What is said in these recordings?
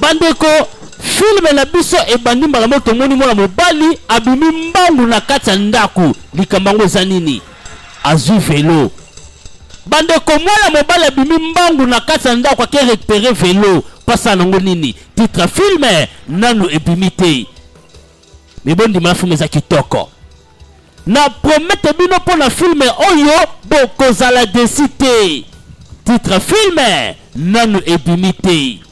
bandeko film na biso ebandi mbala tomoni mwana mobali abimi mbangu na kati ya ndako likambango eza nini azwi velo bandeko mwana mobali abimi mbangu na kati ya ndako ake récupérer velo pasa nango nini titre film nanu ebimi te mibondi mala film eza kitoko na promete bino mpo na film oyo bokozala desi te titre film nanu ebimi te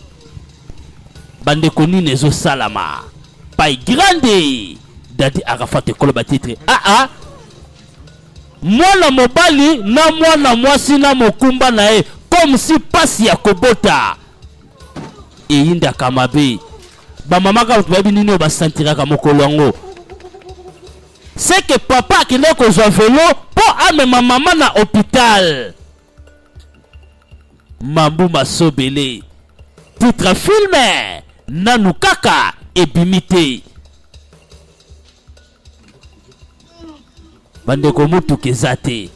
bandeko nini ezosalama pai grande Dadi Arafat ekoloba titre mwana mobali na mwana mwasi na mokumba na ye comme si pasi ya kobota eyindaka mabe bamamaka babi nini oyo basentiraka mokolo yango c'est que papa akende kozwa velo mpo amema mama na hôpital mambu masobele titre film nanu kaka ebimi te bandeko motuka eza te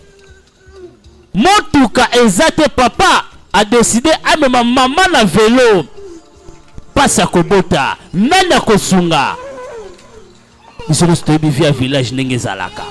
motuka eza te papa a décidé amema mama na velo pasi ya kobota nani akosunga biso nyonso toyebi via village ndenge ezalaka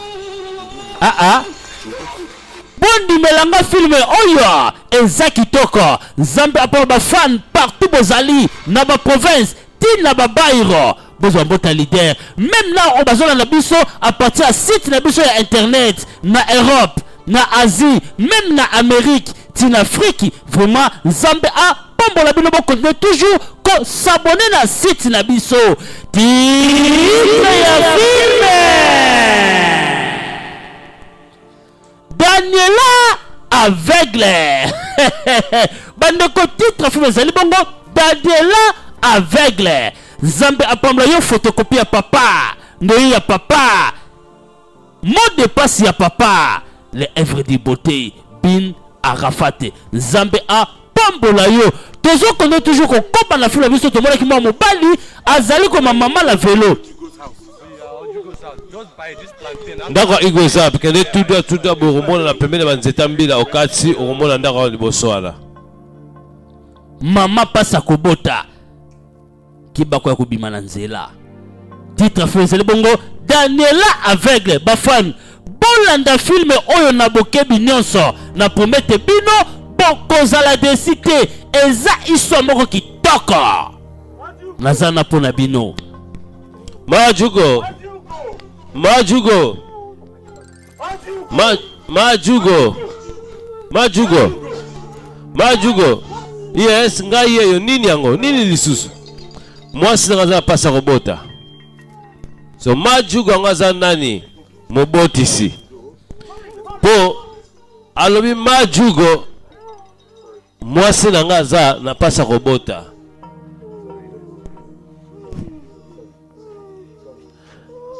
bondimelanga filme oyo eza kitoko nzambe apona bafan partout bozali na baprovince ti na babairo bozwa mbota leader même là oyo bazolanda biso à partir ya site na biso ya internet na Europe na Asie même na Amérique ti na Afrique vraiment nzambe apambola bino bokontinue toujours s'abonner na site na biso titre ya filme Daniela aveugle bandeko titre film ezali bongo Daniela aveugle Zambe apambola yo photocopie ya papa ndoyi ya papa mot de passe ya papa les œuvres de beauté bin Arafat Zambe apambola yo tozo kono toujours kokopa na filo biso tomonaki mwa mobali azali koma mama la velo ndako igoza pekende tuda boromona na pembeni ya banzeta mbila okati oromona ndako ya liboso wana mama pasa kobota kibako ya kobima na nzela titre film bongo Daniela aveugle bafan bolanda filme oyo na bokebi nyonso na promete bino bokozala desi te eza histoire moko kitoko nazana mpona bino majugo yes ngai yeyo nini yango nini lisusu mwasi nanga za pasa kobota so majugo yango aza nani mobotisi po alobi majugo mwasi nanga za na pasa kobota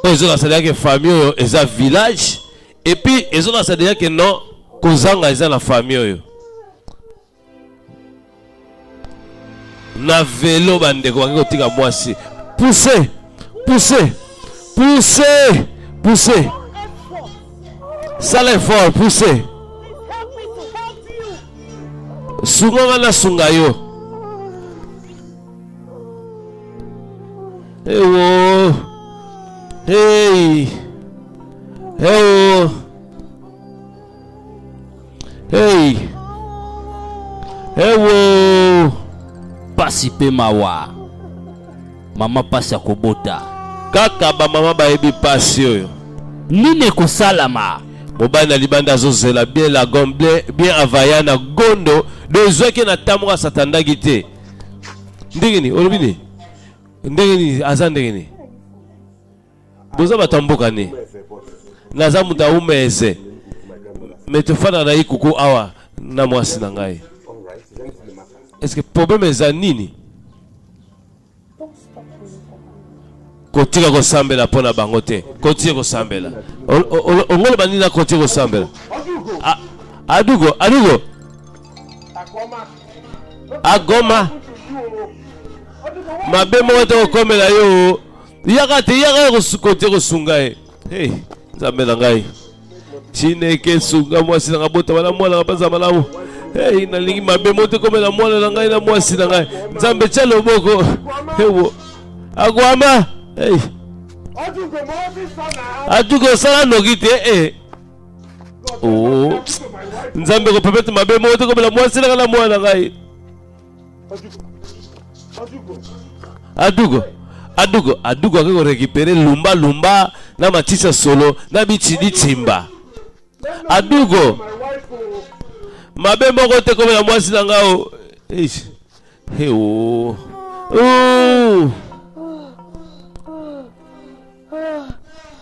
ezoka salia ke famille oyo eza village et puis ezoka salia ke non kozanga eza na famille oyo na velo bandeko bangi kotika mwasi poussez sala effort poussez sunga na sunga yo ewo hey ewo pasi pe mawa mama pasi ya kobota kaka ba mama bayebi pasi oyo nini kosalama mobali na libanda azozela bien la gomble bien avaya na gondo dozwaki na tamoka satandaki te ndengeni olobini ndengeni aza ndengeni boza batamboka ne naza muta umeze metofana na ikuku awa na mwasi na ngai est-ce que problème eza nini kotika kosambela pona bango te kotika kosambela ongolo bani na kotika kosambela adugo agoma mabe mo to komela yo yaka kotika kosunga hey nzambe na ngai chineke sunga mwasi na bota bana mwana baza malamu Hey, nalingi mabe mote comme la mwana na ngai na mwasi na ngai. Nzambe tia loboko. Hewo. Agwama. Hey. Atuko sala nogite eh. Oh. Nzambe ko pepete mabe mote comme la mwasi na mwana na ngai. Adugo akako récupérer lumba na matisa solo na bitidi timba. Adugo mabe moko te comme la mwasi na ngao. Hey oh.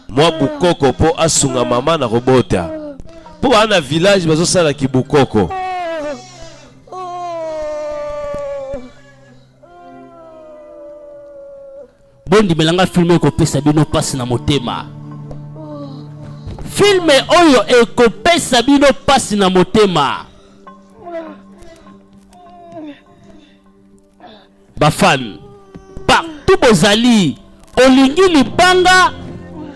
Moi bukoko po asunga mama na robota. Po ana village bazo sala ki bukoko. Bondi melanga filme ko pesa bino passe na motema. Filme oyo eko pesa bino passe na motema. Bafan partout bozali olingi libanga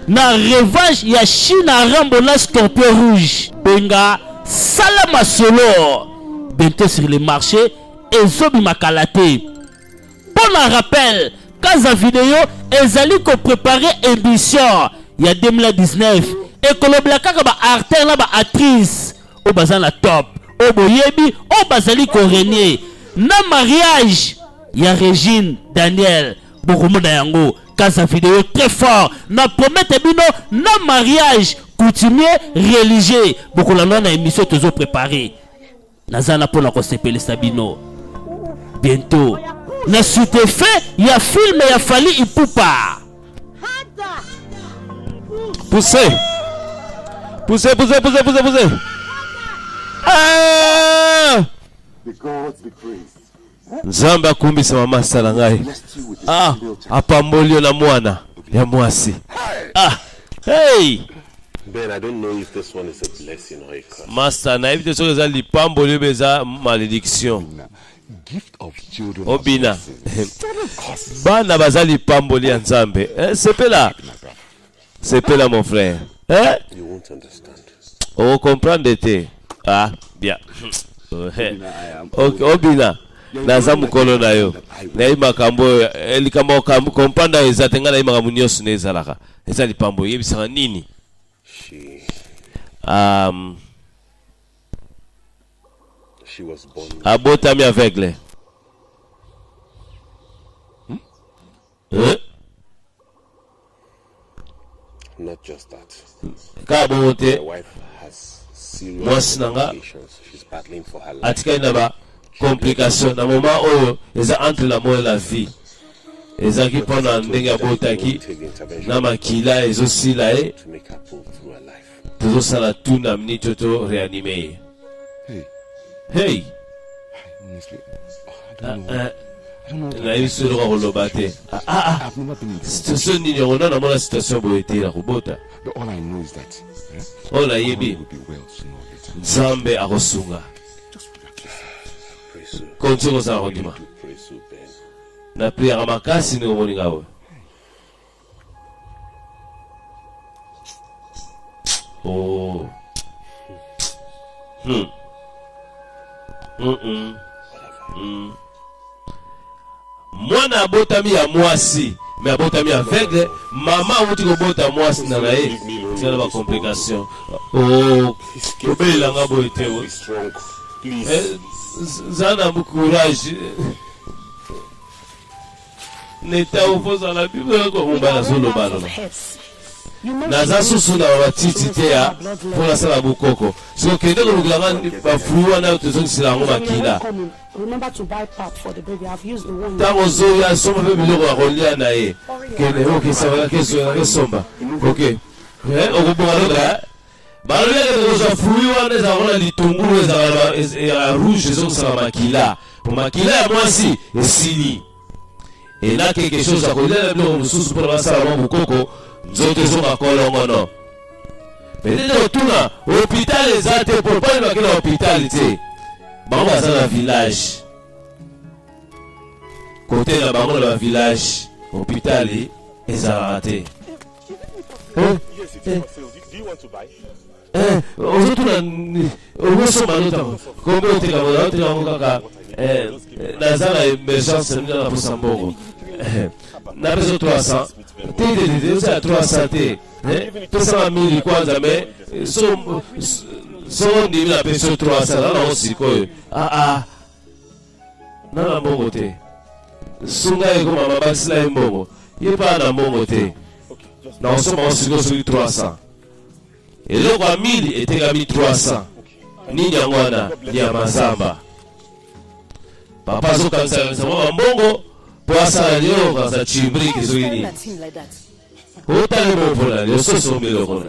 na revage ya China Rambo na Scorpion Rouge. Benga salama solo bientôt sur le marché ezobi makalate. Bon rappel Kaza vidéo ezali ko préparer émission ya 2019 et kolobla kaka ba artère na ba actrice o bazana top o boyebi o bazali ko renier na mariage ya Régine Daniel bokomoda yango Kaza vidéo très fort na promette bino na mariage coutumier religieux bokolanda na émission tozo préparer nazana pona ko sepele sabino bientôt. Na suite fait, il y a film et il y a fallu Ipupa. Poussez. Ah! Nzamba kumbisa mama sala ngai. Ah, apambolio na mwana ya mwasi. Ah, hey. Ben, I don't know if this one is a blessing or a curse. Master, na évite ça les pambolio beza malédiction. Gift of children. Obina. Bana bazali pamboli ya Nzambe. C'est là mon frère. Hein? You won't understand. Oh, comprendre te. Ah, bien. Okay, Obina. Naza mukolo na yo. Na imakambo elikambo comprendre ezatenga na imakambo nyos nezalaka. Ezali pambo yebisanga nini? She was born. Abotami aveugle. Not just that. Kabote. My wife has serious complications. She's battling for her life. Atika inaba complication na moment oyo eza entre la mort et la vie. Eza ki pona ndenge abotaki na makila ezosila to make her pull through her life. Tozo sala tuna mnito to réanimer. Hey. Honestly, I don't know. Na iso lo koloba te. I've never been in this. Situation nini ona na mona situation boyete la kubota. But all I know is that Ola all yebi will be well sooner or later. Nzambe akosunga. Just relax. Pray so. Kontsoko sa kondima. Pray so, Ben. Na prière makasi ni omoninga we. Oh. Mwana abotami ya mwasi mais abotami aveugle mama wuti kobota mwasi na naye tina ba complication. Oh, obelanga boye te Be strong, please. zana mu courage neta ufoza la bible ko mbala solo balo naza susu na batiti te ya mpona sala bukoko so kende kolukilanga bafruwa nayo tozokisila yango makila ntango ozoya somba mpe biloko ya kolia na ye kende okesomba ok okobonga loka baloliaka tokozwa frui wana ezalaka na litungulu ezalaka ya rouge ezokisaka makila po makila ya mwasi esili ela quelque chose akolia na biloko mosusu mpona basala mwa bukoko nzoto ezonga kolongono peut-être otuna hôpital eza te pourquoi bakeli na hôpital te bango baza na village kote na bango na bavillage hôpital ezalaka te Yes, it's for sale. Do you want to buy? ozotuna ogoso manuta kombe oteka bola oteka ngaka nazala emergence na posa mbongo na peso 300 tete ça 300 te pesa mili kwanza me so ndimi na peso 300 na osikoyo na mbongo te sunga eko mama basila mbongo yepa na mbongo te na osoma osiko soki 300 eloko ya 1000 etekami 300 nini yango wana ya mazamba papa azokanisa mwa mbongo po asala leo kanisa chibriki soki nini otali mopona leo soso meloko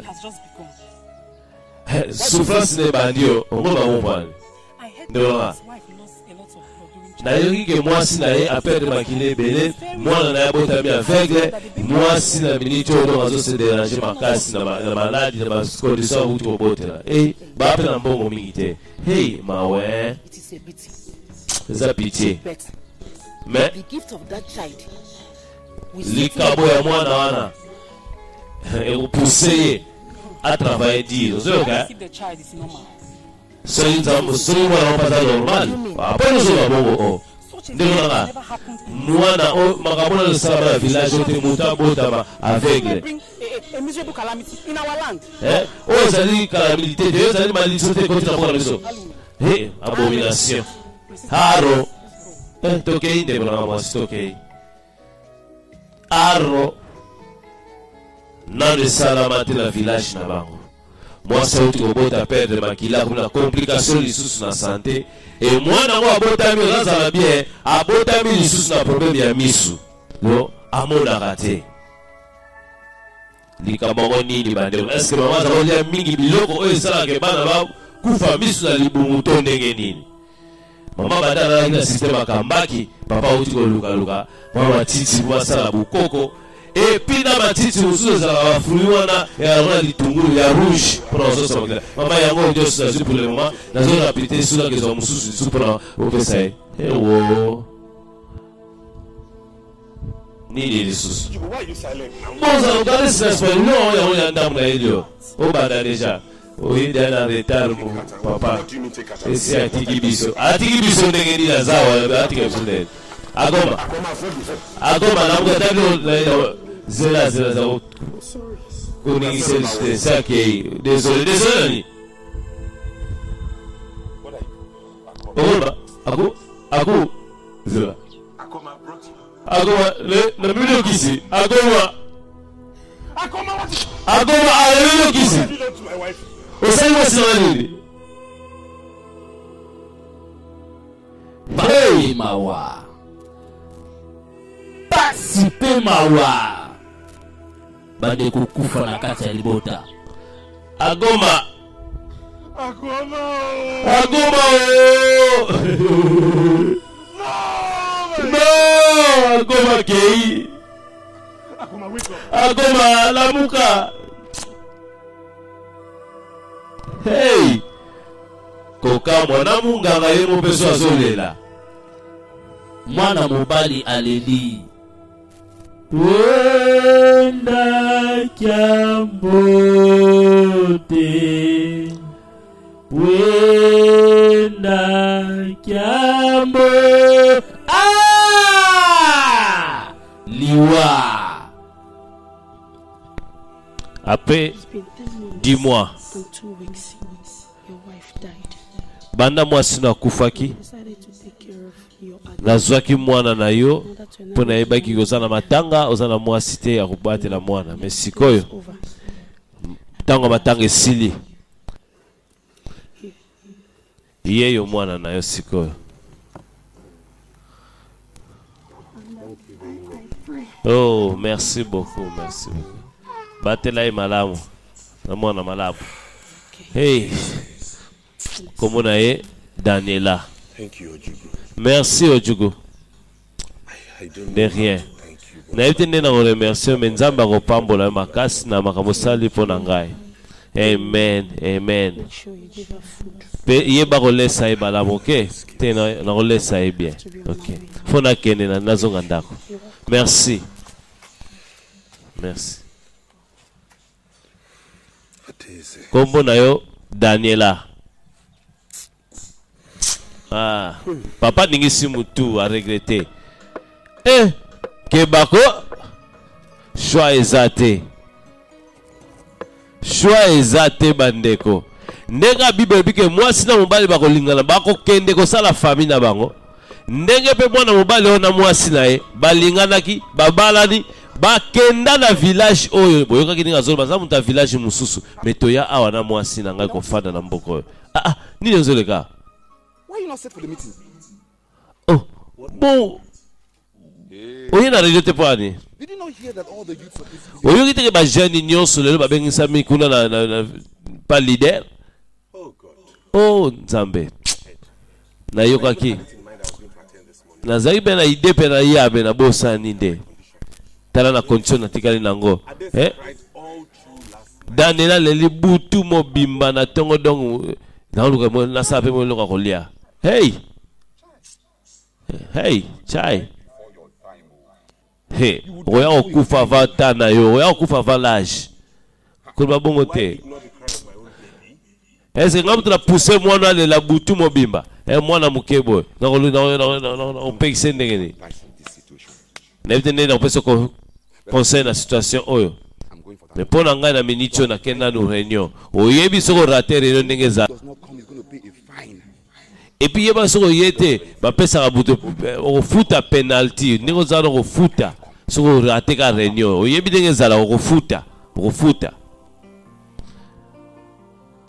souffrance ne bandio ongo bamopana ndolonga nayoki ke mwasi na ye aperdre makili ebele mwana na ye abotami aveugle mwasi na miniti oyo donc azose dérange makasi na maladi na bacondition akuti kobotela bape na mbongo mingi te mawe eza pitié mais likabo ya mwana wana ekopousse ye atravaille dire ozoyoka soki mwana wapaza normal apone ozoka bongo ndenge nanga mwana makambo na losala na village ote moto abotama aveugle oyo ezali calamité te oyo ezali malédiction te koti na mboka na biso abomination haro tokei ndeko nanga mwasi tokei aro nano esalama te na village na bango mwasi auti kobota perdre makila kuna complication lisusu na santé e mwana yango abotami ozazala bien abotami lisusu na problème ya misu lo amonaka te likambo yango nini bandeko eske mama aza kolia mingi biloko oyo esalaka bana bakufa misu na libungu to ndenge nini mama banda alaki na systeme akambaki papa auti kolukaluka mwa matiti po asala bukoko epi na matiti mosusu ezalaka bafrui wana yango litungulu ya rouge mpona ozosa makila mama yango nyonso nazwi pour le moment nazorapite sudaka ezwa mosusu lisusu mpona opesa ye ewo nini lisusu boza ogade silaspailon yango ya ndambo na elio obanda deja oyinda na retard mo papa esi atiki biso ndenge nini azawa atika biso ndenge agoma namukataki zela za kuningise sake désolé ni aku zela agoma le na milieu kisi agoma ale milieu kisi osai wasinani Hey mawa pasi pe mawa bande kukufa na kati ya libota agoma no agoma kei agoma lamuka hey koka mwana munganga ye mopeso azolela mwana mobali aleli wenda kyambote wenda kyambo liwa après 10 mois banda mwasi na kufaki nazwaki mwana na yo mpo nayebaki oza na matanga oza na mwasi te ya kobatela mwana me sikoyo ntango matanga esili ye yo mwana na yo sikoyo oh merci beaucoup batela ye malamu na mwana malamu hey komona ye Daniela. Merci Ojugo. De rien. Na ete nde na remercier mais nzamba ko pambola makasi na makamosali pona ngai. Amen. Pe yeba ko lesa e balamu ke te na ko lesa e bien. OK. Fona kene na nazonga ndako. Merci. Kombo na yo Daniela. Ah, papa n'ingisi mutu a regretté. Eh, Kebako, choix ezate. Choix ezate bandeko. Ndenge Bible bike moi sina mobali bako lingana bako kende ko sala famille na bango. Ndenge pe mwana mobali ona mwasi na ye balinganaki babalani bakenda na village oyo boyoka kini ngazolo baza muta village mususu metoya awa na mwasi na ngai ko fanda na mboko. Nini nzoleka? Why you not set for the meeting? Oh, bon. Oye na radio te poani. Did you not hear that all the youths of this city? Oyo kiteke ba jeune nyonso lelo babengisa mikuna na pas leader. Oh God. Oh Nzambe. Na yokaki. Na zai be na ide pe na yabe na bosa ninde. Tala na condition na tikali nango. Danela leli butu mobimba na tongo dongo. Na luka mo na sape mo luka kolia. Hey. Hey, chai. Hey, oya okufa vata na yo, oya okufa valage. Kulba bongo te. Est-ce que ngam tu la pousser mwana le la butu mobimba? Mwana mukebo. Na on peut sender ni. N'ebite na peso conseil na situation oyo. Mais pour nanga na minicho na kenda no réunion. Oyebi soko rater réunion ndenge za. Et puis yeba soko yete ba pesa ka butu o futa penalty ndenge za no futa soko rater ka réunion. Oyebi ndenge za la o futa.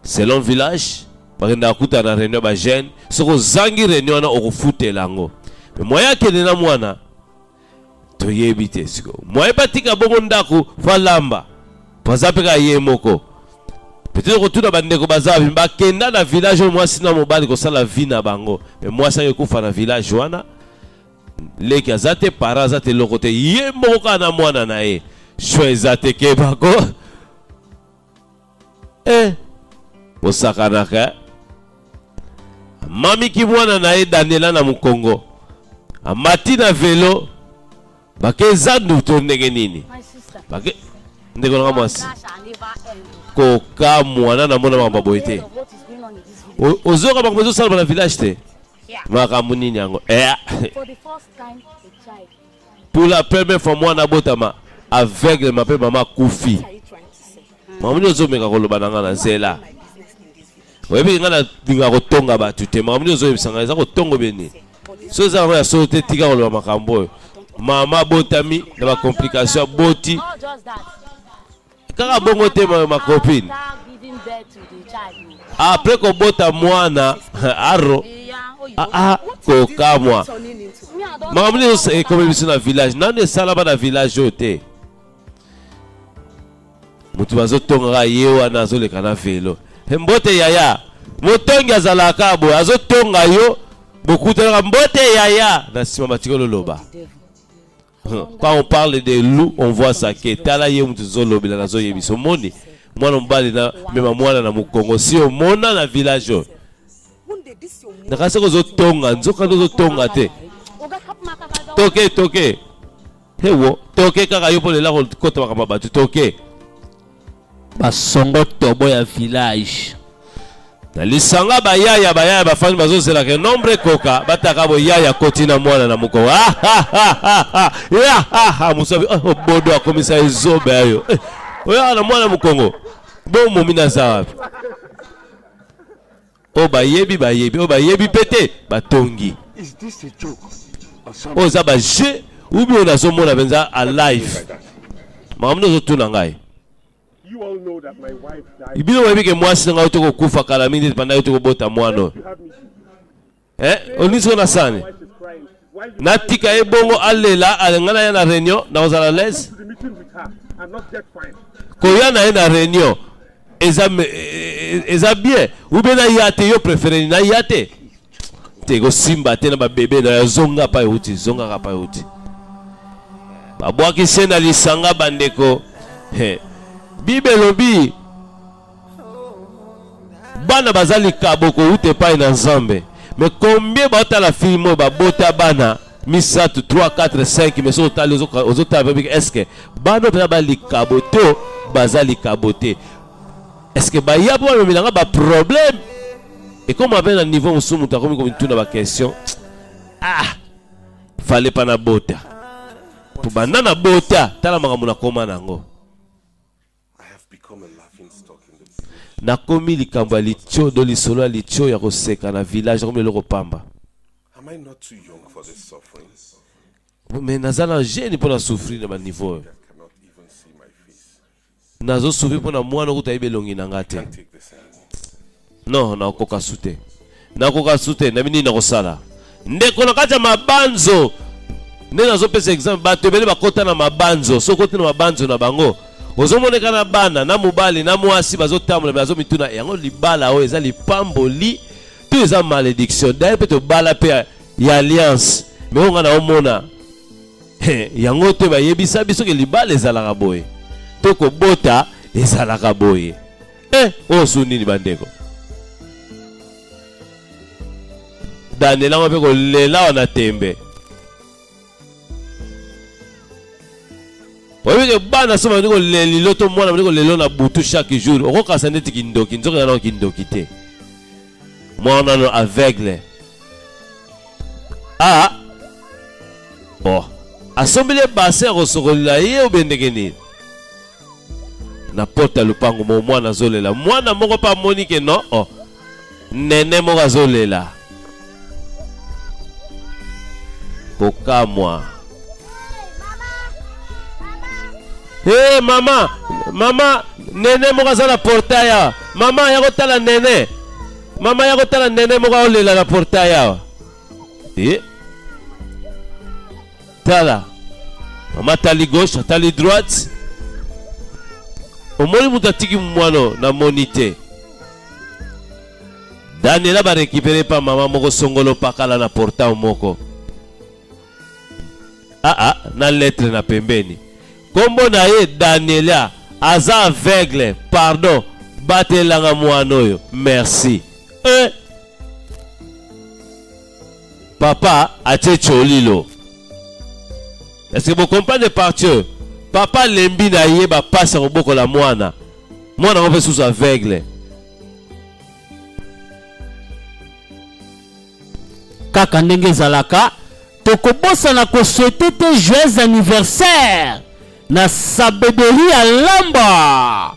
Selon village, bakenda kuta na réunion ba jeune, soko zangi réunion na o futa lango. Mais moya kende na mwana to yebite siko. Moya patika bongo ndako falamba. Pazape ka yemoko. Peut-être que tout bandeko bazavi bakenda na village moi sina mobali ko sala vie na bango. Mais moi ça yekufa na village wana. Leki azate para azate lokote yemoko na mwana na ye. Choisate kebako. Osakanaka. Mami ki mwana na ye Daniela na Mukongo. Amati na velo. Bake zandu to ndenge nini. Bake ndeko na mwasi. Koka mwana na mwana mamba boite. Ozoka bakomezo sala na village te. Makambo nini yango? Pour la première fois mwana botama aveugle ma pe mama kufi. Mamu ozo meka koloba nanga na zela. Oyebi ngana dinga kotonga batu te. Mamu ozo yebisanga eza kotongo beni. So za ya so te tika koloba makambo. Mama botami na ba complication boti. Kaka bongo te ma copine. Après ko bota mwana aro. Koka mwa. Mamu ozo e comme biso na village. Nande sala ba na village ote. Mutu bazotonga ye wana azoleka na velo. Mbote yaya. Motongi azalaka bo azotonga yo. Bokutela mbote yaya na sima matikolo loba. Quand on parle de loup, on voit ça que tala ye mutu zolobi na zo yebiso moni. Mwana mbali na mema mwana na Mukongo si o mona na village. Na kase ko zotonga, nzoka zo tonga te. Toke. Hewo, toke kaka yo po lela ko kota makamba batu toke. Basongo tobo ya village. Na lisanga bayaya bafani bazozela ke nombre koka bataka bo yaya kotina mwana na Mukongo. Musabi bodo akomisa ezobe ayo. Oya na mwana Mukongo. Bo momina zawapi. O bayebi pete batongi. Is this a joke? O za ba je ubi ona zo mona benza alive. Mamuno zo tuna ngai. You all know that my wife died. Ibino webi ke mwasi nga utoko kufa kala mindi panda utoko bota mwano. Oniso na sane. Natika ebongo alela alengana ya na réunion na ozala les. Koya na na réunion. Eza bien. Ube na yate yo préféré na yate. Tego simba te na ba bébé na zonga pa yuti, zonga ka pa yuti. Babwaki sena lisanga bandeko. Bible lobi bana bazali kaboko ute pa na Nzambe. Mais combien bata la film ba bota bana misatu 3 4 5 mais so tali ozota avec est-ce que bana ba likaboto bazali kabote. Est-ce que ba yabo milanga ba problème Et comme on appelle un niveau où on a comme une ma question, fallait pas na bota. Pour banana bota, t'as la maramuna koma nango. I have become a laughing stock in the village. Na komi likambo licho do lisolo licho ya koseka na village comme le repamba. Am I not too young for this suffering? Mais nazala jeune pour la souffrir de ma niveau. I cannot even see my face. Nazo souffrir pour na mwana ko tayibe longi na ngate. Can't take this anymore. Non, na koka sute. Na koka sute na bini na kosala. Ndeko na kaja mabanzo. Nde nazo pesa exemple bato bele bakota na mabanzo. So kote na mabanzo na bango. Ozomoneka na bana na mobali na mwasi bazotambola bazo mituna yango libala o eza lipamboli tout eza malédiction. D'ailleurs peut bala pe ya alliance. Mais on a omona yango te bayebisa biso ke libala ezalaka boye. Toko bota ezalaka boye. O sunini bandeko. Daniela mpe ko lela wana tembe. Oye ke bana soma ndiko lelo to mwana ndiko lelo na butu chaque jour. Oko kasa ndeti kindoki, nzoka na kindoki te. Mwana no aveugle. Bon. Assemblée basse rosokola ye obendekeni. Na porta lupango mo mwana zolela. Mwana moko pa monike no. Nene moko zolela. Kokamwa. Hey mama, mama, nene moka za la portail. Mama ya kotala nene. Mama ya kotala nene moka olela la portail. Tala. Mama tali gauche, tali droite. Omoni mutatiki mwano na monite. Daniela ba récupérer pa mama moko songolo pakala na portail moko. Na lettre na pembeni. Kombo na ye Daniela aza aveugle, pardon, batelanga mwanoyo, merci. Papa ache cholilo. Est-ce que vous comprenez par Dieu? Papa lembi na ye ba passe roboko la mwana. Mwana ngope sous aveugle. Kaka ndenge zalaka, tokobosa na ko souhaiter te joyeux anniversaire. Na sabedori ya lamba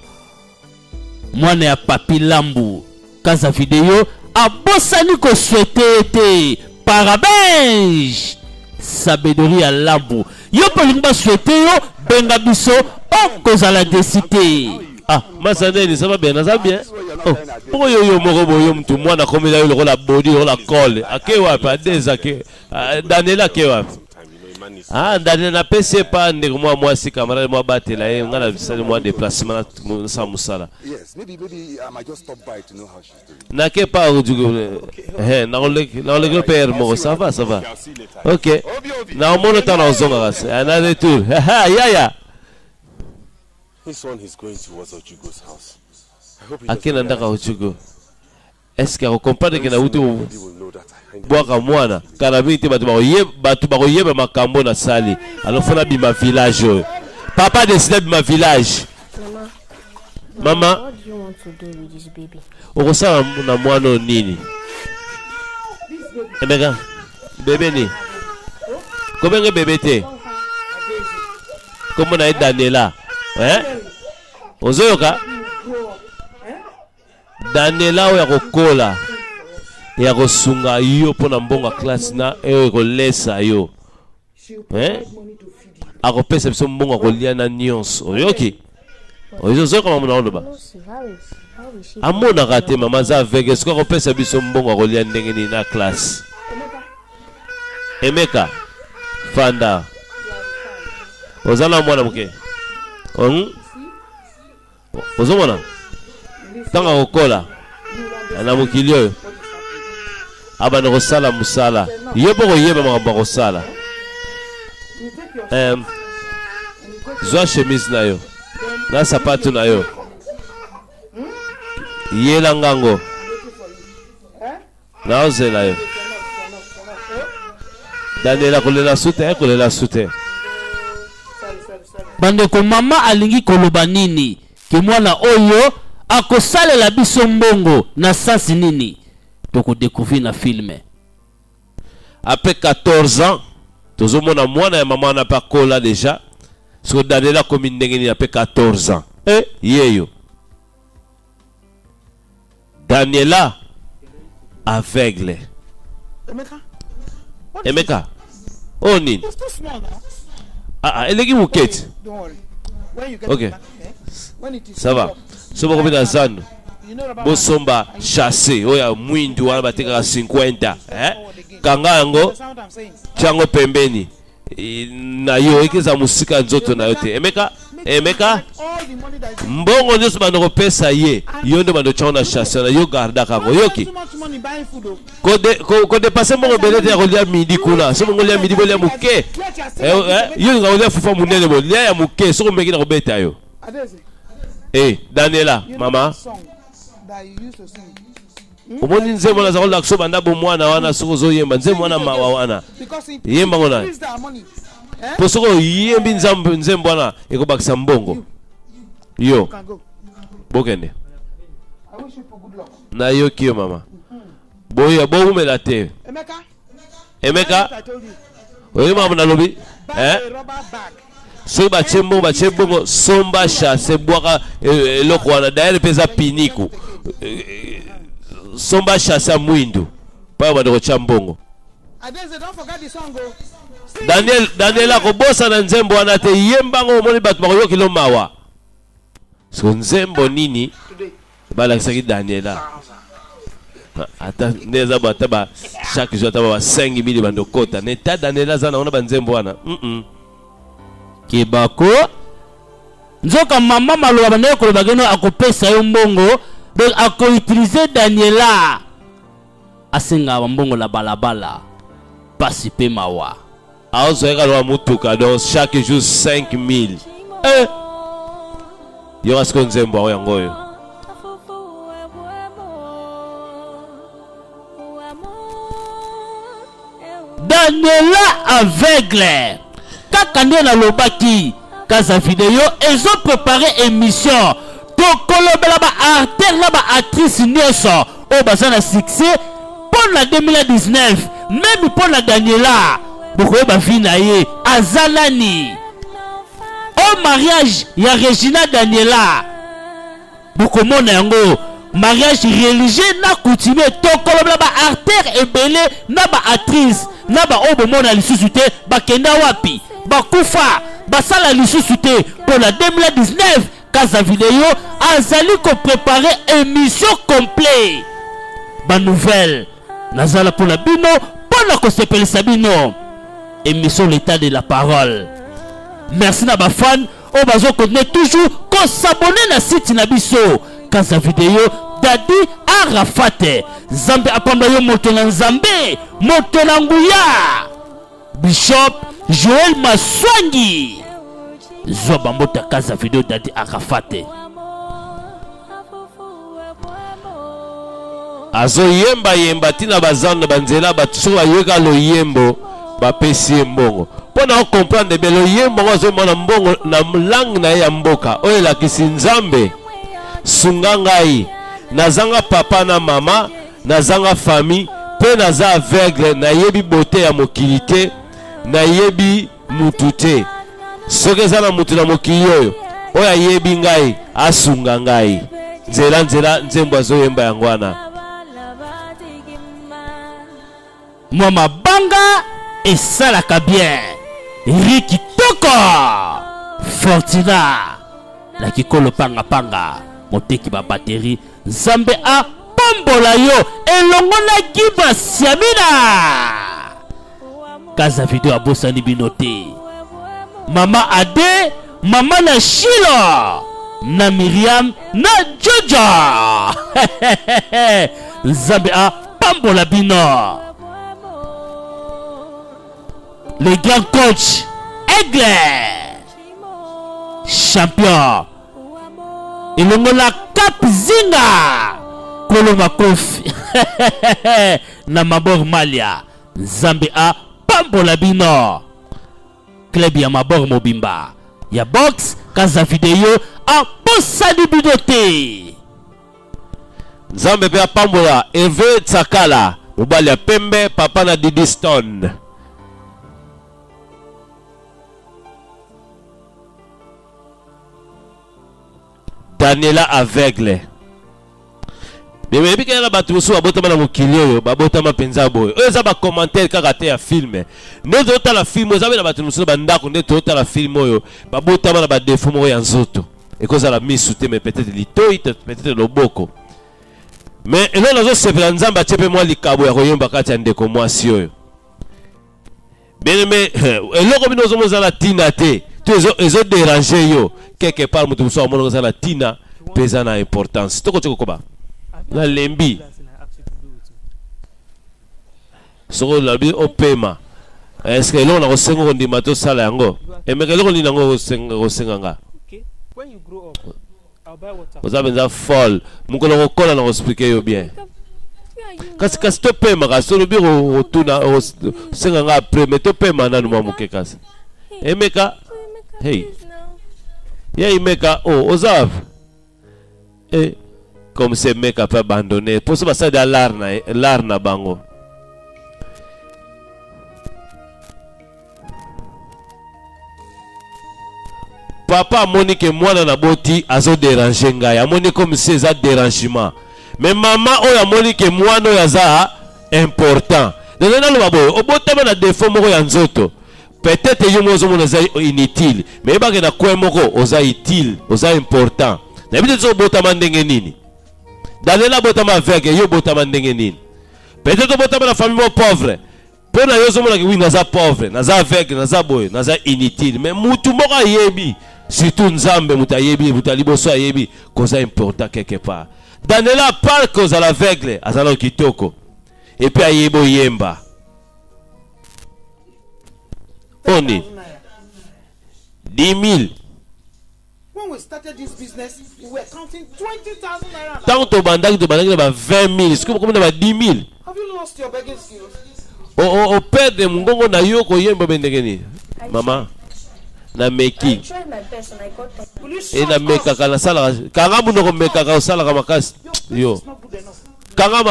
mwana ya papi lambu kaza video abosani ko souhaiter te parabéns sabedori ya lambu yo polimba souhaiter yo benga biso okozala décité. Masaneli ça va bien, ça va bien. Pourquoi yo moko boyo mtu mwana komela yo lokola body lokola call akewa pa deza ke Daniela kewa. Daniela na PC pas ndeko moi si camarade moi batela e ngala bisali moi déplacement sa musala. Yes, maybe I might just stop by to know how she's doing. Na ke pa ojugo na le père mo ça va. OK. Na mono tana ozonga kasa. Na retour. Ya. This one is going towards Ojugo's house. I hope he Akina ndaka Ojugo. Est-ce que vous comprenez que na utu will know that bwaka mwana kana binti batu bakoyeba makambo na sali alofona bima village. Papa décide bima village. Mama, what do you want to do with this baby? okosala na mwana nini? Emeka, bebe ni. Komenge bebe te. Komo na Daniela. Ozoyoka? Daniela ya kokola. Ya kosunga yo pona mbonga class na kolesa yo. Akopesa biso mbonga kolia na nyonso. Oyoki? Oyozo kama muna oloba. Amona kate mama za vege siko kopesa biso mbonga kolia ndenge ni na class. Emeka Fanda. Ozana mwana mke. Ozomona? Tanga kokola. Na mukilio. Abana kosala musala. Yebo koyeba makambo kosala. Zwa chemise na yo. Na sapatu na yo. Yela ngango. Na ozela yo. Daniela kolela sute. Bandeko mama alingi koloba nini? Ke mwana oyo akosalela biso mbongo na sasi nini? toko découvrir na film. Après 14 ans, tout le monde a moi et maman n'a pas collé déjà. Parce que Daniela comme une après 14 ans. Eh, yeyo. Daniela aveugle. Emeka. Oh nin. Ah, elle est qui mouquette? Ok. Ça va. So ba kopina zanu. Bosomba chassé. Oya mwindu wana bateka 50. Kanga yango chango pembeni. Na yo ekeza musika nzoto na yote. Emeka. Mbongo nyoso bando pesa ye. Yo ndo bando chona chassé na yo garda kango. Yoki. Ko dépasser mbongo belete ya kolia midi kuna. So mbongo lia midi bolia muke. Yo ngaolia fufa munene bolia ya muke. So mbeki na kobeta yo. Eh, Daniela, mama. Omoni nzembo na zakola kusoba ndabo mwana wana soko zo yemba nzembo wana mawa wana. Yemba ngona. Posoko yembi nzembo wana ekobakisa mbongo. Yo. Bokende. Na yo kiyo mama. Boya bobu melate. Emeka. Oyo mama na lobi. So bachembo somba chasse boaka eloko wana d'ailleurs pesa piniku somba chasse mwindu pa bado chambongo. Daniela ko bossa na nzembo wana te yembango moni batu bako kilo mawa so nzembo nini bala kisaki Daniela ata neza bataba chaque jour taba 5000 bando kota neta Daniela zana ona banzembo wana Kibako nzoka mama maloba bande ko bageno akopesa yo mbongo donc ako utiliser Daniela asenga mbongo la balabala pasi pe mawa aozo eka mutuka donc chaque jour 5000 yo asko nzembo awo yangoyo Daniela aveugle kaka nde na lobaki kaza vidéo ils ont préparé émission to kolobela ba artère na ba actrice nyonso o bazana succès pour la 2019 même pour la Daniela boko ba vina ye azalani au mariage ya Regina Daniela boko mona yango mariage religieux na coutumier to kolobela ba artère ebele na ba actrice na ba obo mona lisusu te bakenda wapi bakufa basala lisusu te pour la 2019 kaza vidéo azali ko préparer émission complet ba nouvelle nazala pour la bino pour la kosepelisa bino émission l'état de la parole. Merci na ba fan o bazo continuer toujours ko s'abonner na site na biso kaza vidéo Dadi Arafate Zambe apamba yo moto na Nzambe moto na nguya Bishop Joel Maswangi Zoba mbota kaza video Dadi Arafate azo yemba tina bazana banzela batuso bayoka lo yembo bapesi mbongo pona comprendre be lo yembo azo mona mbongo na langue na ya mboka oyo la kisinzambe sungangai nazanga papa na mama nazanga famille pe naza aveugle na yebi beauté ya mokilité na yebi mutute soke zana mutu na mokili oyo oya yebi ngai asunga ngai nzela nzembo azo yemba yangwana Mama banga esalaka bien Riki Toko Fortuna la kikolo panga moteki ba batterie Zambe a pambola yo elongo na Giba Siamina kaza video abosani binote mama Ade mama na Shilo na Miriam na Jojo Zambe a pambola bino le grand coach Aigle champion ilongola Cap Zinga Koloma Kofi na Mabor Malia Zambe a pambola bino club ya Mabor Mobimba ya box kaza video a posadi bidote Nzambe pe apambola Hervé Tsakala mobali ya pembe papa na Didi Stone. Daniela aveugle. Mais bien que bato so abotama na mokili oyo babotama penza boyo. Oyo za ba commentaire kaka te ya film. Ne tota la film oyo za na bato so bandako ne tota la film oyo babotama na ba défaut mo ya nzoto. Et cause la misu te mais peut-être litoi peut-être loboko. Mais elo nazo sepela nzamba chepe mwa likabo ya koyemba kati ya ndeko mwasi oyo. Bien mais eloko bino zo mozala tina te. Tu ezo déranger yo quelque part mutu so amono za la tina pesa na importance. Toko choko koba. La lembi. Soko la bi opema. Est-ce que l'on a resengo ndima to sala yango? E me keloko lina ngo resenga nga. Okay. When you grow up, I'll buy water. Vous avez un folle. Mon collègue kola na expliquer yo bien. Kasi kasi to pema ka so le biro tuna senga nga après mais to pema na numa muke kasi. Emeka. Hey. Ya Emeka ozav. Comme ces mecs a pas abandonné. Pour ça, ça de l'arna bango. Papa Monique moi na boti azo déranger ngai. A Monique comme c'est ça dérangement. Mais maman oya Monique moi no yaza important. Nana lo babo obotama na défaut moko ya nzoto. Peut-être yo mozo mona za inutile. Mais ba ke na kwe moko oza utile, oza important. Na bito zo botama ndenge nini? Dalela botama avec yo botama ndenge nini. Peut-être botama na famille pauvre. Pour na yo zo mona ke oui naza pauvre, naza avec, naza boy, naza inutile. Mais mutu moko yebi, surtout nzambe muta yebi, muta liboso yebi, koza important quelque part. Dalela parle cause à l'aveugle, azalo kitoko. Et puis ayebo yemba. Oni 10 000. When we started this business, we were counting 20,000 naira. Tant to bandak 20 000. Est-ce que vous comprenez 10 000? Have you lost your begging skills? O perde mungongo na yoko yemba bendegeni. Mama na meki. I tried my best and I got that. Will you E na meka kana sala kanga munoko meka ka sala kama kasi. Yo. It's not good enough. Kanga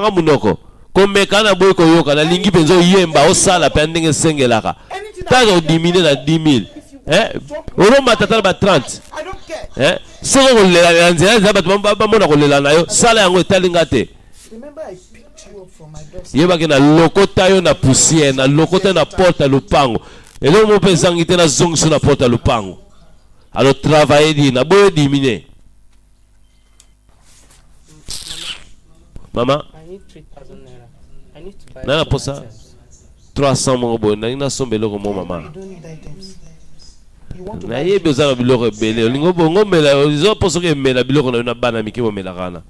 munoko. Ko meka na boy ko yoka na lingi penzo yemba o sala pe ndenge sengelaka. Tazo diminuer na 10 000. Oro matata ba 30. I don't care. Soko kolela nzela za bato ba mona kolela na yo sala yango etalinga te. Remember I picked you up from my doorstep. Yeba ke na lokota yo na poussière na lokota na porte lupango. Elo mo pensangi te na zongso na porte lupango. Alors travailler di na boyo diminuer. Mama, I need 3,000 naira. I need to buy. nana posa 300 mo boyo na ina sombelo ko mo mama. You don't need items. You want to Na buy yebi ozala biloko ebele olingo bongo mela ozo poso ke mela biloko na yo na bana miki mo mela kana.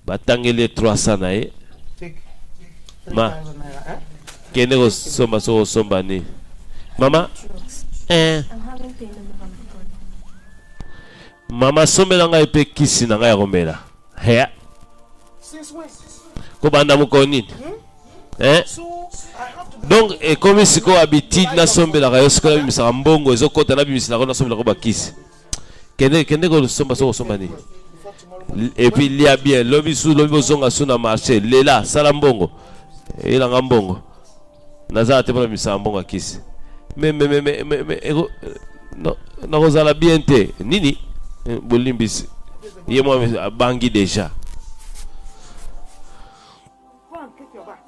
Batangele 300 na ye. take Ma. 3,000 naira. Kende ko somba so somba ni. Mama, I'm having pain in the body. mama sombela ngai pe kisi na ngai ya komela. He. Since when? Ko banda muko nini? So I have to. Donc ekomi siko habitude na sombela ka yo siko na bimisa mbongo ezokota na bimisa na sombela ko bakisi. Kende ko somba so somba ni. Et puis il y a bien lobi zonga suna marché lela sala mbongo. Ila ngambongo. Naza te pour bimisa mbongo akisi. Mais non na kozala bien te. Nini? Bolimbisi. Ye moi bangi déjà. Go and kick your back.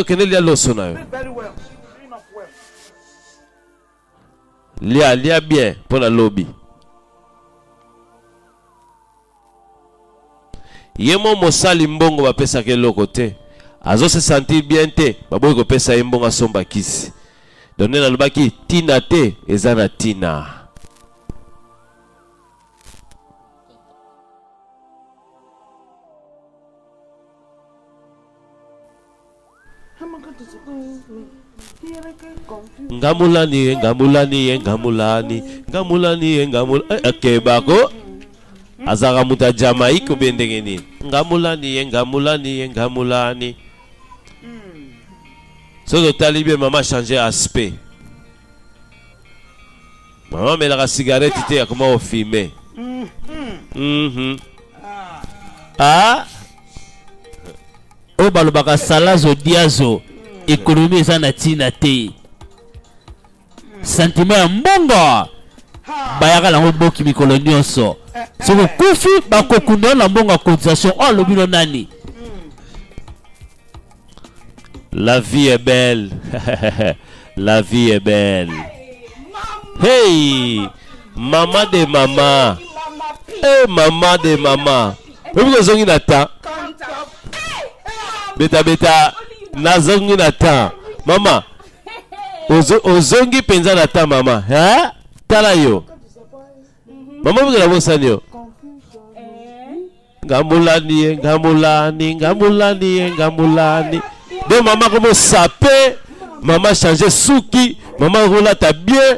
Kende lia loso na yo. Very well. Clean up well. Lia bien pour la lobby. Yemo mosali mbongo bapesa ke loko te. Azo se sentir bien te. Baboy ko pesa mbongo somba kisi. Donne na lobaki tina te ezana tina. Ngamulani akebako azaka muta Jamaïque bendenge nini ngamulani so totali bien maman changer aspect maman melaka cigarette te akoma ofime Ah. O balobaka salazo diazo. Économie eza na tina te. Sentiment ya mbongo. Bayaka lango boki mikolo nyonso. Soko kufi bakokunda na mbongo cotisation. Oh lobino nani. La vie est belle. La vie est belle. Hey, maman de maman. Hey, maman de maman. Vous avez un temps. Beta beta. Nazongi na temps. Maman. Ozongi penza na temps maman. Hein? Tala yo. Maman vous avez un yo. Ngamulani, ngamulani, ngamulani, ngamulani. De maman comme sapé, maman changer souki, maman roula ta bien.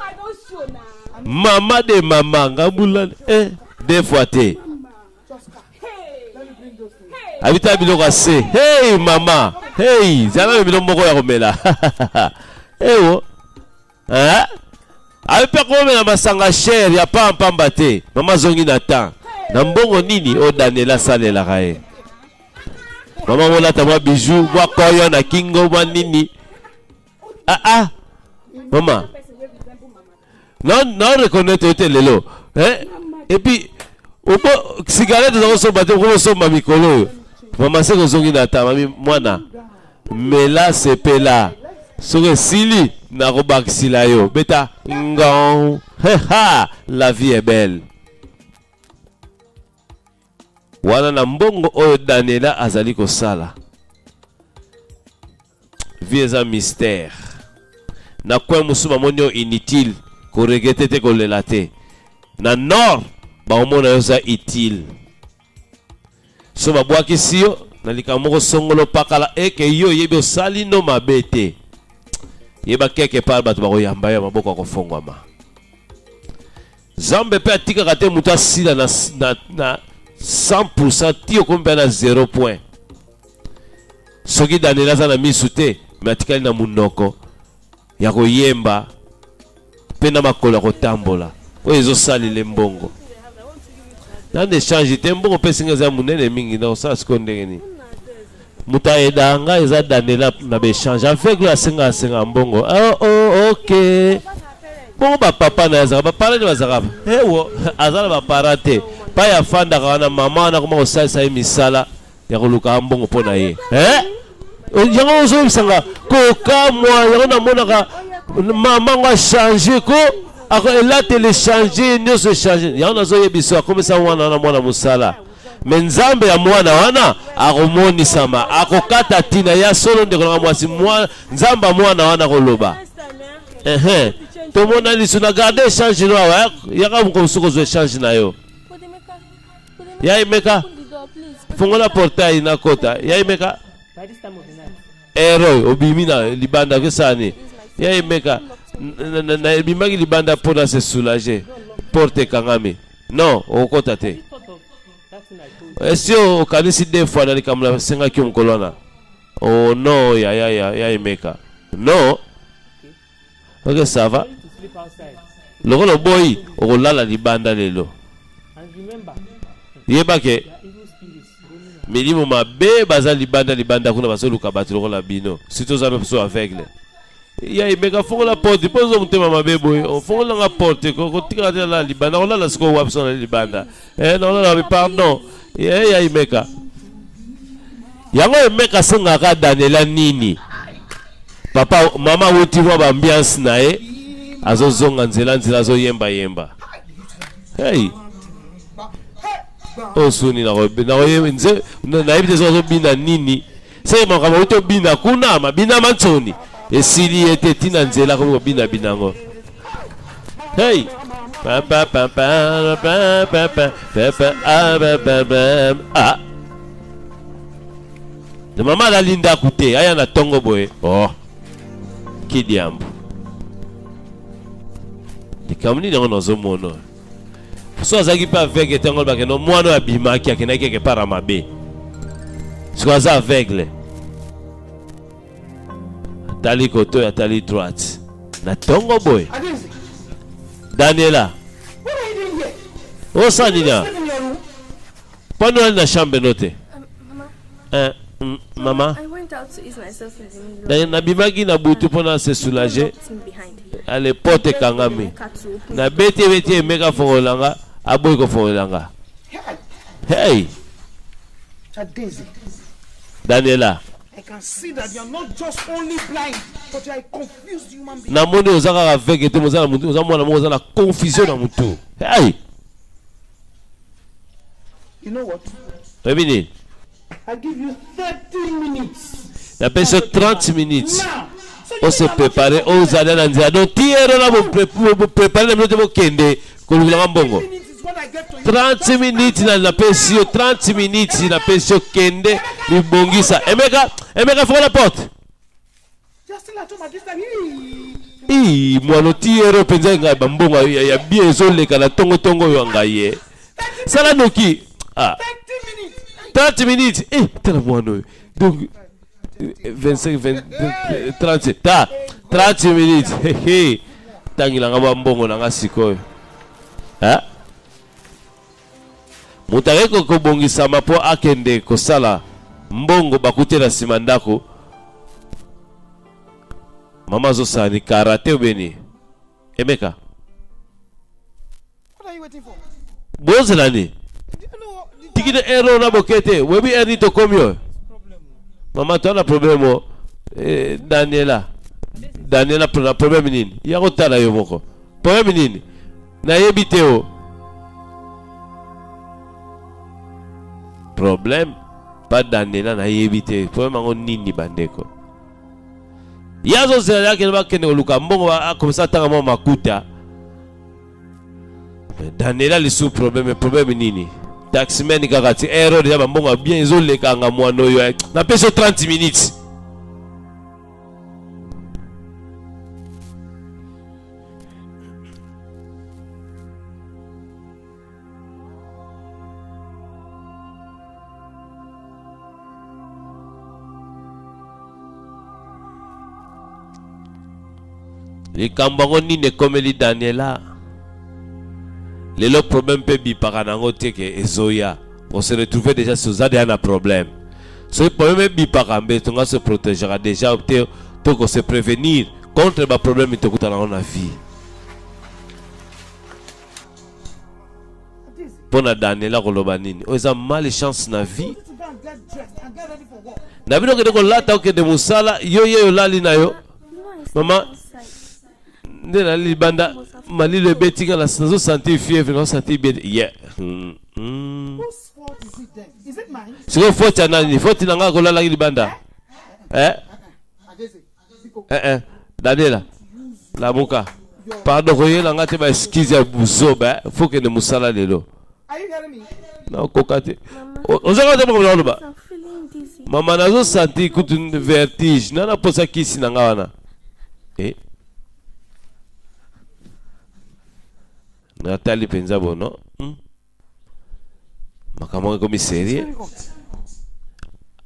Maman de maman, ngambula deux fois té. Habita biloko assez. Hey maman, hey, zala biloko moko ya komela. Eh oh. Hein? Avec pas comme na masanga cher, ya pa pamba te. Maman zongi na temps. Na mbongo nini o Daniela salela kae. Maman wala tama bijou, wa koyo na kingo wa nini. Ah. Maman. Non reconnaître te lelo. Hein? Et puis opo cigarette za so bato ko so mamikolo. Maman se ko zongi na ta mami mwana. Mela sepela. Soke sili na robak silayo. Beta ngong. Ha, la vie est belle. Wana na mbongo oyo Daniela azali kosala. Vie eza mystère. Na kwa musuma monyo inutile ko regretter te ko lelate. Na nord ba omona yoza utile. So ba bwaki siyo na likamoko songolo pakala eke yo yebe osali no mabete. Yeba keke par bato ba koyamba ya maboko ko fongwama. Zambe pe atika kate muta sila na 100% tio kombe na 0 point. Soki Daniela za na misute me atikali na munoko ya koyemba pe na makolo ko tambola oyo ezosali le mbongo na de change te mbongo pe singa za munene mingi na osala skondeni muta edanga eza Daniela na be change avec la singa mbongo ok bon ba papa na za ba parler ba za ewo azala ba parate pa ya fanda kana mama na kuma osasa emisala ya koluka mbongo pona ye yango ozo bisanga ko kamwa yango na monaka mama nga changer ko ako ela télécharger ne se changer yango nazo yebiso comme ça wana na mwana musala menzambe ya mwana wana akomoni sama akokata tina ya solo ndeko na mwasi mwana nzamba mwana wana koloba to mona lisu na garder change no wa yaka mkomsuko zo change na yo ya imeka fungola portail na kota ya imeka ero obimina libanda ke sani ya imeka na bimaki libanda pona se soulager porte kangami non okota te esio okanisi deux fois na likamula senga ki mkolona oh non ya imeka non ok ça va lokolo boy okolala libanda lelo yebake milimo mabe baza libanda kuna basoluka bato lokola bino surtout za beso aveugle ya imeka fongola porte pozo mutema mabe boy fongola nga porte ko tika la libanda olala siko wapso na libanda non la pardon ya imeka yango imeka senga ka Daniela nini papa mama wuti wa ba ambiance na ye azozonga nzela azo yemba hey osuni na nze na ibite zo bina nini se mo kama uto bina kuna mabina mantsoni esili ete tina nzela ko bina binango hey de mama la linda kute aya na tongo boy oh kidiambo dikamni na nozo mono so azaki pa aveugle tango ba ke no mwana ya bimaki akena quelque part à mabe so aza aveugle tali koto ya tali droite na tongo boy Daniela What are you doing here? o sanina Pendant la chambre note. Mama. Maman. I went out to ease myself in the middle. Na bimaki na butu pendant se soulager. Ale pote kangami. Na beti Emeka fongolanga, aboy ko fongolanga. Hey. Daisy. Daniela. I can see that you are not just only blind, but you are a confused human being. Na moni ozaka avec te mozala mutu, ozamona moza na confusion na mutu. Hey. You know what? Ebini. I give you 30 minutes. La personne 30 minutes. Now. On se prépare, on s'adapte à l'andia. Donc, tiens, là, vous préparez les minutes de kende, qu'on vous l'a bongo. 30 minutes, la pension, 30 minutes, la pension kende, il bongi ça. Emeka, faut la porte. Moi, le tiers, penza nga bambonga, il y a bien zolé, kana tongo tongo yangaye. Ça la noki. Ah. 30 minutes. T'es la moi, non. Donc, 25, 20, 30, 30 minutes. Hehe. Tangi la ngaba mbongo na nga sikoyo. Ha? Mutare ko bongisa mapo akende ko sala mbongo bakute na simandako. Mama zo sani karate obeni. Emeka. What are you waiting for? Bozelani. Tikide ero na bokete. Webi eri to komyo. Maman, tu as un problème, Daniela. Daniela, pour la première minute. Il y a un temps yo moko. Première minute. Na yebite o. Problème. Pas Daniela na yebite. Problème on nini bandeko. Yazo zela ke ba kene luka mbongo comme ça tanga mo makuta. Daniela le sous problème nini. Taximan kakati erreur ya bambonga bien isolé kanga mwana yo na peso 30 minutes. Les kambango ni ne komeli Daniela. Le problème peut bi paranango teke ezoya. On se retrouvait déjà sur Zadiana un problème. Ce problème bi parambe, on se protégera déjà pour se prévenir contre le problème qui te coûte dans la vie. Pour la Daniela Kolobanini, on a malchance dans la vie. Na bino que la ta que de musala yo lali na yo. Maman de la libanda mali le betting la saison santé fièvre non santé bien yeah. Whose fault is it then? Is it mine? C'est une faute à nani? Faute nanga ko la libanda. Daniela. La boka. Pardon koye la ngate ba excuse ya buzoba. Faut que ne musala lelo. Are you hearing me? Non kokate. On s'en va pas ba. Maman nazo santé écoute une vertige. Nana posa kisi nanga wana. Nathalie Penzabo, non? Makamanga comme sérieux.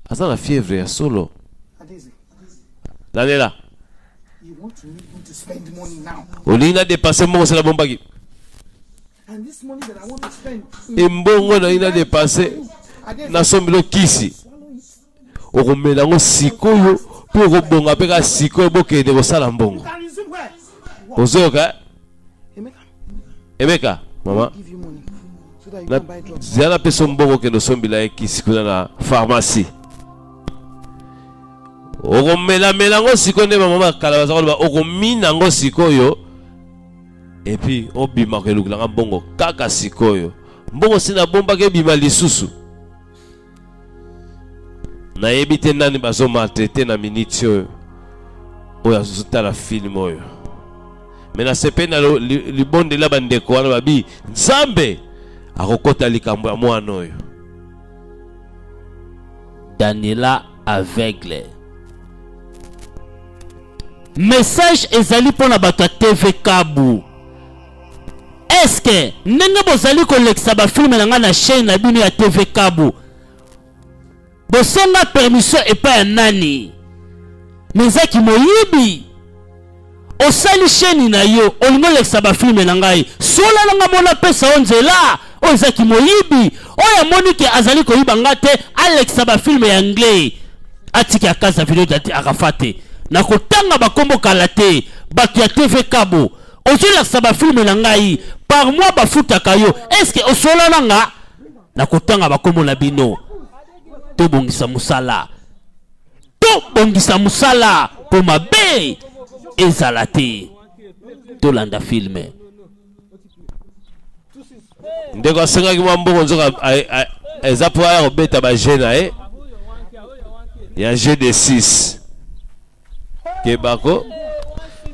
Asa la fièvre ya solo. Daniela. You want to need me to spend money now. Olina dépassé mon c'est la bombagi. And this money that I want to spend. Imbongo na ina dépassé. Na sombilo kisi. Okomela ngo sikoyo po kobonga peka sikoyo bokende ko sala mbongo. Ozoka. Emeka, maman. Zana peso mbongo ke no sombila kisi kuna na pharmacie. Okomela ngo sikonde maman kala bazakoloba okomina ngo sikoyo. Et puis obima ke lukanga mbongo kaka sikoyo. Mbongo sina bomba ke bima lisusu. Na yebite nani bazo maltraiter na minute oyo. Oya zuta la film oyo. Mais na sepena li bonde la bandeko wana babi Nzambe akokota likambo ya mwana oyo. Daniela aveugle. Message ezali pona bato TV Kabu. Est-ce que ndenge bozali kolekisa ba film na nga na chaîne na bino ya TV Kabu? Bosonga permission epa ya nani? Mezaki moyibi. Osali chaîne na yo, olingo lekisa ba film na ngai. Sola nga mona pesa onzela, ozaki moyibi. oya monike azali ko yibanga te Alexa ba film ya anglais atiki akasa video dati akafate na kotanga ba kombo kalate batu ya TV Kabo ozila saba film na ngai par mois ba futaka yo est-ce que osola nanga na kotanga ba kombo na bino to bongisa musala po mabe ezala te to landa filme ndeko asenga ki mbongo nzoka eza po ya kobeta ba jeune ya GD6 ke bako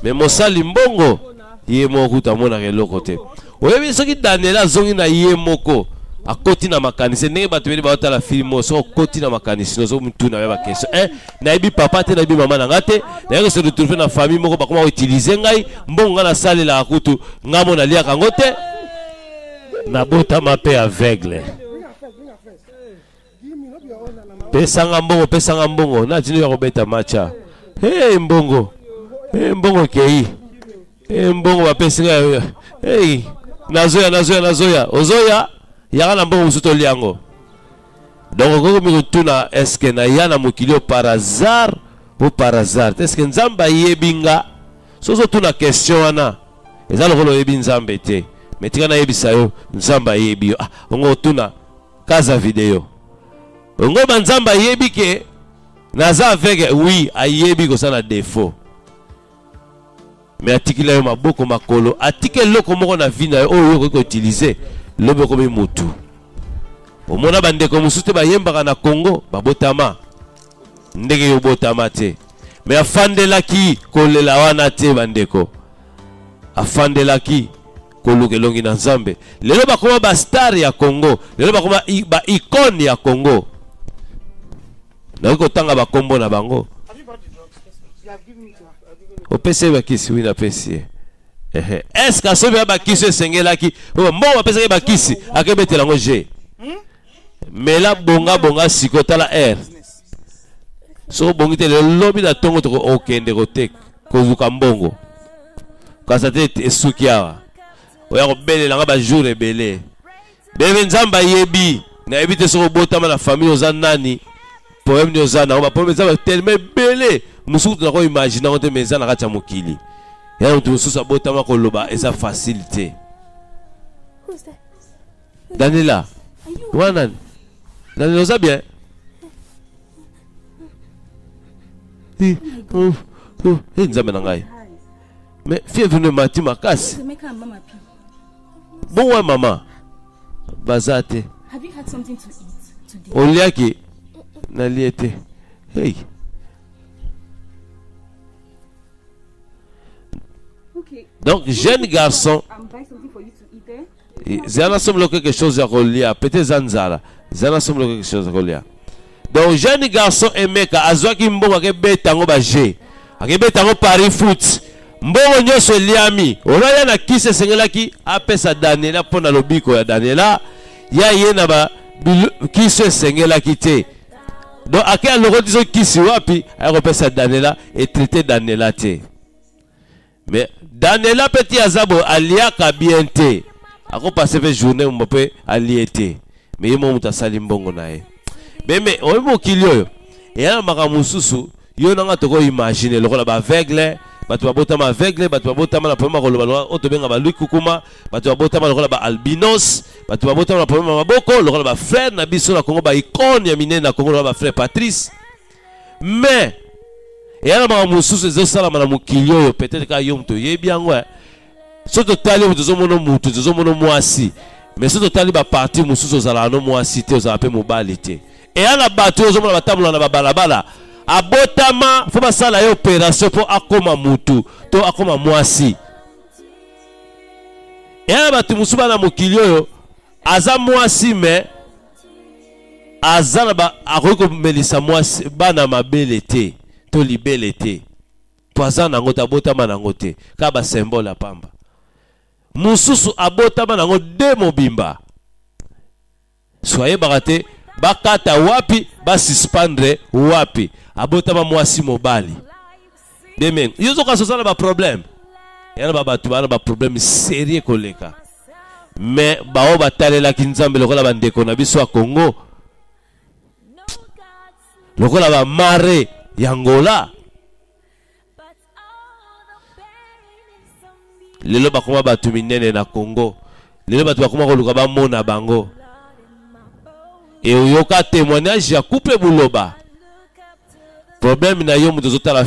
mais mosali mbongo ye moko tamona keloko te oyebi soki Daniela zongi na ye moko akoti na makanisi ndenge bato beli baotala film so koti na makanisi no so mutuna ya ba question na yebi papa te na yebi mama na ngate na yeko se retrouver na famille moko bakoma utiliser ngai mbongo na sale la kutu ngamo na lia kango te na bota mape aveugle pesanga mbongo na jino ya kobeta macha mbongo kei mbongo bapesinga nazoya ozoya yaka na mbongo musuto liango donc koko mikutuna eske na ya na mokilio par hasard ou par hasard eske nzambe ayebinga sozo tuna question wana eza lokolo oyebi nzambe te mais tika nayebisa yo nzambe ayebi yo ongo tuna kaza video ongo banzambe ayebi ke naza avec oui ayebi kosala défaut mais atikila yo maboko makolo atike loko moko na vie na yo oyo ko utiliser lobe ko mutu omona bandeko mususu bayembaka na Congo babotama ndenge yo botama te mais afandelaki kolela wana te bandeko afandelaki kolukelongi na nzambe lelo bakoma ba star ya Congo lelo bakoma ba icône ya Congo na ko tanga ba kombo na bango opese ba kisi wina pesi est-ce que sobe ba kisi sengelaki mbo ba pesa ba kisi akebetela ngo je mela bonga sikotala air so bongite le lobby na tongo to okende kotek kozuka mbongo kasa te esukiawa oya ko belela nga ba jour ebele bebe nzamba yebi na ebite so botama na famille oza nani poème ni oza na ba poème nzamba tellement belé musuku na ko imaginer on te meza na kati ya mokili ya mutu mususu botama ko loba eza facilité Daniela wana Daniela oza bien nzambe na ngai mais fie venu mati makasi bon ouais maman bazate have you had something to eat today oliaki na liete hey okay donc jeune garçon I'm buying something for you to eat there zana semble quelque chose à colia peut-être zanzala zana semble quelque chose à colia donc jeune garçon emeka azwaki mbongo ke betango ba je akebetango Paris foot mbongo nyonso eliami olaya na kisi esengelaki apesa Daniela mpona lobiko ya Daniela ya ye na ba kisi esengelaki te donc ake alokoti so kisi wapi ayakopesa Daniela etraite Daniela te mais Daniela peti azabo aliaka bien te akopase pe journée mpe alie te mais ye mo mutu asali mbongo na ye mais oyo mokili oyo eyana makambo mosusu yo nanga toko imagine lokola ba aveugle bato babotama aveugle bato babotama na problème koloba otobenga ba Louis Kukuma bato babotama lokola ba albinos bato babotama na problème maboko lokola ba frère na biso na Congo ba icône ya minene na Congo lokola ba frère Patrice mais eyana makambo mosusu ezosalama na mokili oyo peut-être ka yo mutu yebi yango so totali mutu tozomona mutu tozomona mwasi mais so totali ba parti mosusu ozala no mwasi te ozala pe mobali te eyana bato ozomona batambola na babalabala abotama fo basala ye opération po akoma mutu to akoma mwasi eyana bato mosusu bana mokili oyo aza mwasi me aza na ba akoki komelisa mwasi bana mabele te to libele te po aza nango te abotama nango te kaka basymbole apamba mosusu abotama nango de mobimba so ayebaka te bakata wapi basuspendre wapi abotama mwasi mobali deme yozoka sozala ba problème yana ba bato bana ba problème sérieux koleka mais bao batalela kinzambe lokola bandeko na biso ya Congo lokola ba mare yangola lelo bakoma batu minene na Congo lelo batu bakoma koluka bamona bango et oyoka témoignage ya couple buloba problème na yo muto zotala